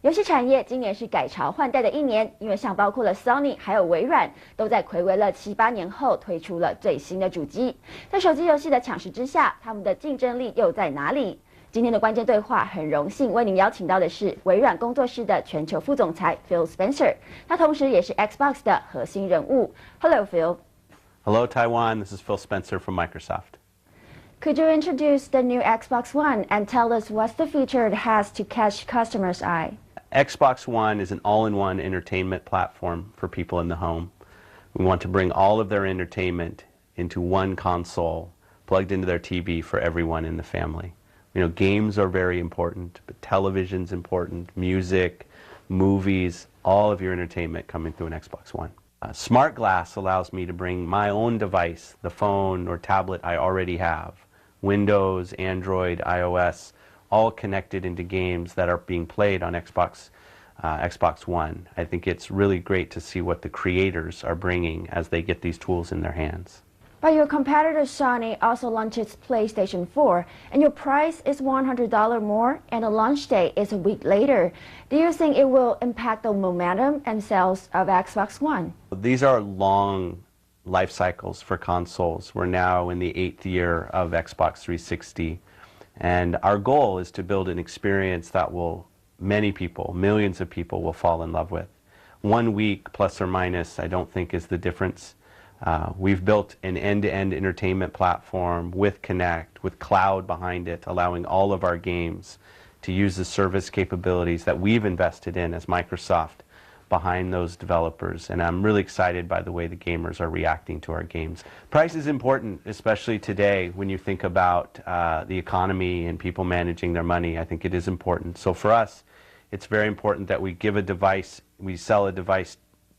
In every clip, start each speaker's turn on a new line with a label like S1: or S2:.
S1: 游戏产业今年是改朝换代的一年，因为像包括了 Sony 还有微软，都在睽违了7、8年后推出了最新的主机。在手机游戏的抢食之下，他们的竞争力又在哪里？今天的关键对话，很荣幸为您邀请到的是微软工作室的全球副总裁 Phil Spencer， 他同时也是 Xbox 的核心人物。Hello, Phil.
S2: Hello, Taiwan. This is Phil Spencer from Microsoft.
S1: Could you introduce the new Xbox One and tell us what's the feature it has to catch customers' eye?
S2: Xbox One is an all-in-one entertainment platform for people in the home. We want to bring all of their entertainment into one console, plugged into their TV for everyone in the family. You know, games are very important, but television's important, music, movies, all of your entertainment coming through an Xbox One. Smart Glass allows me to bring my own device, the phone or tablet I already have, Windows, Android, iOS, all connected into games that are being played on Xbox One. I think it's really great to see what the creators are bringing as they get these tools in their hands.
S1: But your competitor Sony also launched its PlayStation 4, and your price is $100 more, and the launch date is a week later. Do you think it will impact the momentum and sales of Xbox One?
S2: These are long life cycles for consoles. We're now in the 8th year of Xbox 360, and our goal is to build an experience that many people, millions of people will fall in love with. 1 week plus or minus, I don't think is the difference. We've built an end-to-end entertainment platform with Connect, with cloud behind it, allowing all of our games to use the service capabilities that we've invested in as Microsoft behind those developers. And I'm really excited by the way the gamers are reacting to our games. Price is important, especially today when you think about the economy and people managing their money. I think it is important. So for us, it's very important that we sell a device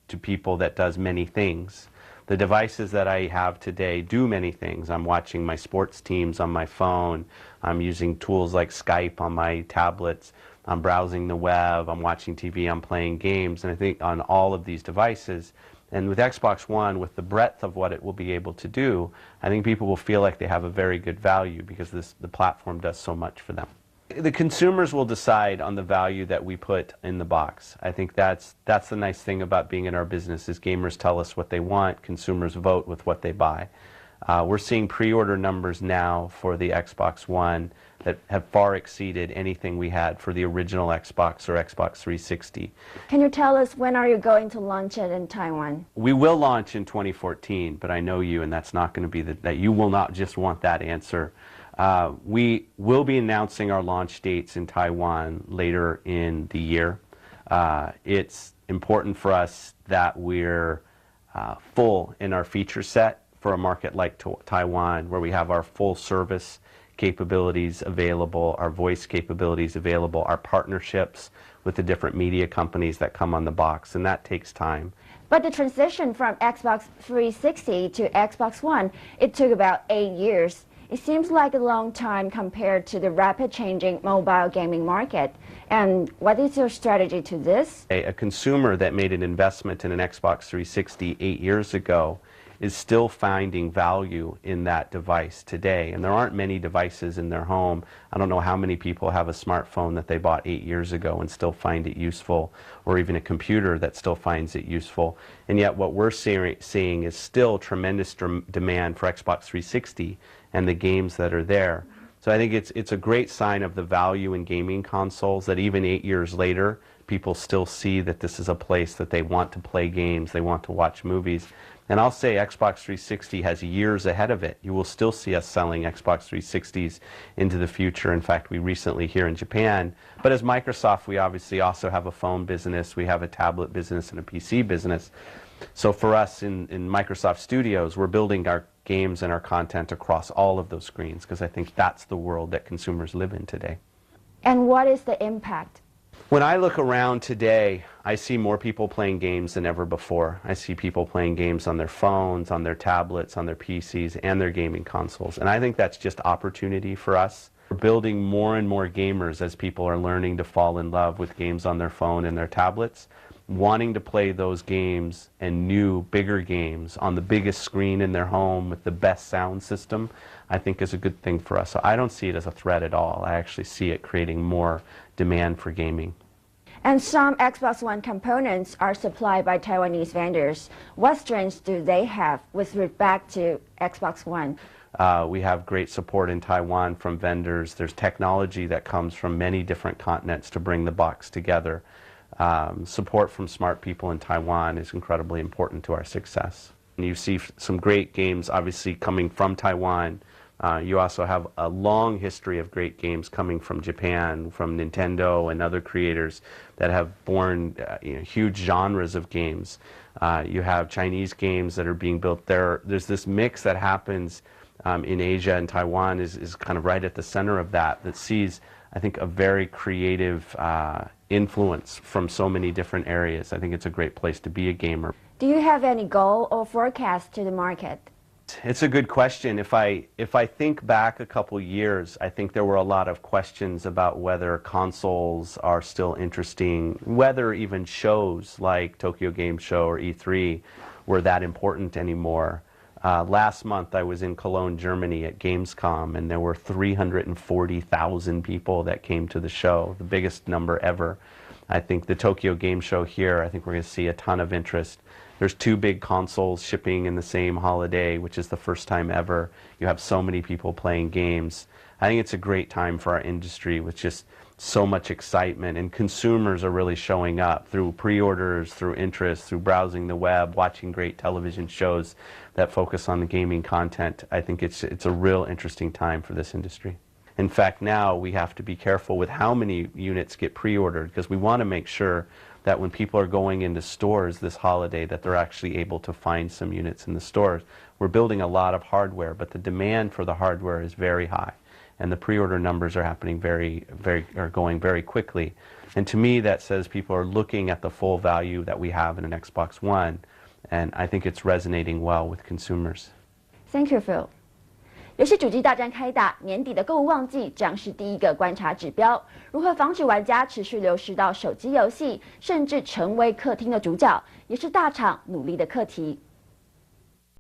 S2: to people that does many things. The devices that I have today do many things. I'm watching my sports teams on my phone. I'm using tools like Skype on my tablets. I'm browsing the web. I'm watching TV. I'm playing games. And I think on all of these devices, and with Xbox One, with the breadth of what it will be able to do, I think people will feel like they have a very good value because the platform does so much for them. The consumers will decide on the value that we put in the box. I think that's the nice thing about being in our business is gamers tell us what they want, consumers vote with what they buy. We're seeing pre-order numbers now for the Xbox One that have far exceeded anything we had for the original Xbox or Xbox 360.
S1: Can you tell us when are you going to launch it in Taiwan?
S2: We will launch in 2014, but I know you, and that's not going to be that you will not just want that answer. We will be announcing our launch dates in Taiwan later in the year. It's important for us that we're full in our feature set for a market like Taiwan, where we have our full service capabilities available, our voice capabilities available, our partnerships with the different media companies that come on the box, and that takes time.
S1: But the transition from Xbox 360 to Xbox One, it took about 8 years. It seems like a long time compared to the rapid changing mobile gaming market. And what is your strategy to this?
S2: A consumer that made an investment in an Xbox 360 8 years ago is still finding value in that device today. And there aren't many devices in their home. I don't know how many people have a smartphone that they bought 8 years ago and still find it useful, or even a computer that still finds it useful. And yet what we're seeing is still tremendous demand for Xbox 360 and the games that are there. So I think it's a great sign of the value in gaming consoles that even 8 years later, people still see that this is a place that they want to play games, they want to watch movies. And I'll say Xbox 360 has years ahead of it. You will still see us selling Xbox 360s into the future. In fact, we recently here in Japan. But as Microsoft, we obviously also have a phone business, we have a tablet business and a PC business. So for us in Microsoft Studios, we're building our games and our content across all of those screens because I think that's the world that consumers live in today.
S1: And what is the impact?
S2: When I look around today, I see more people playing games than ever before. I see people playing games on their phones, on their tablets, on their PCs, and their gaming consoles. And I think that's just opportunity for us. We're building more and more gamers as people are learning to fall in love with games on their phone and their tablets. Wanting to play those games and new, bigger games on the biggest screen in their home with the best sound system, I think is a good thing for us. So I don't see it as a threat at all. I actually see it creating more demand for gaming.
S1: And some Xbox One components are supplied by Taiwanese vendors. What strengths do they have with respect to Xbox One?
S2: We have great support in Taiwan from vendors. There's technology that comes from many different continents to bring the box together. Support from smart people in Taiwan is incredibly important to our success. And you see some great games obviously coming from Taiwan. You also have a long history of great games coming from Japan, from Nintendo and other creators that have born huge genres of games. You have Chinese games that are being built there. There's this mix that happens in Asia, and Taiwan is kind of right at the center of that sees, I think, a very creative influence from so many different areas. I think it's a great place to be a gamer.
S1: Do you have any goal or forecast to the market?
S2: It's a good question. If I think back a couple years, I think there were a lot of questions about whether consoles are still interesting, whether even shows like Tokyo Game Show or E3 were that important anymore. Last month I was in Cologne, Germany at Gamescom, and there were 340,000 people that came to the show, the biggest number ever. I think the Tokyo Game Show here, I think we're going to see a ton of interest. There's 2 big consoles shipping in the same holiday, which is the first time ever. You have so many people playing games. I think it's a great time for our industry with just so much excitement, and consumers are really showing up through pre-orders, through interest, through browsing the web, watching great television shows that focus on the gaming content. I think it's a real interesting time for this industry. In fact, now we have to be careful with how many units get pre-ordered, because we want to make sure that when people are going into stores this holiday that they're actually able to find some units in the stores. We're building a lot of hardware, but the demand for the hardware is very high, and the pre-order numbers are happening going very quickly. And to me that says people are looking at the full value that we have in an Xbox One, and I think it's resonating well with consumers.
S1: Thank you, Phil. 游戏主机大战开打，年底的购物旺季将是第一个观察指标。如何防止玩家持续流失到手机游戏，甚至成为客厅的主角，也是大厂努力的课题。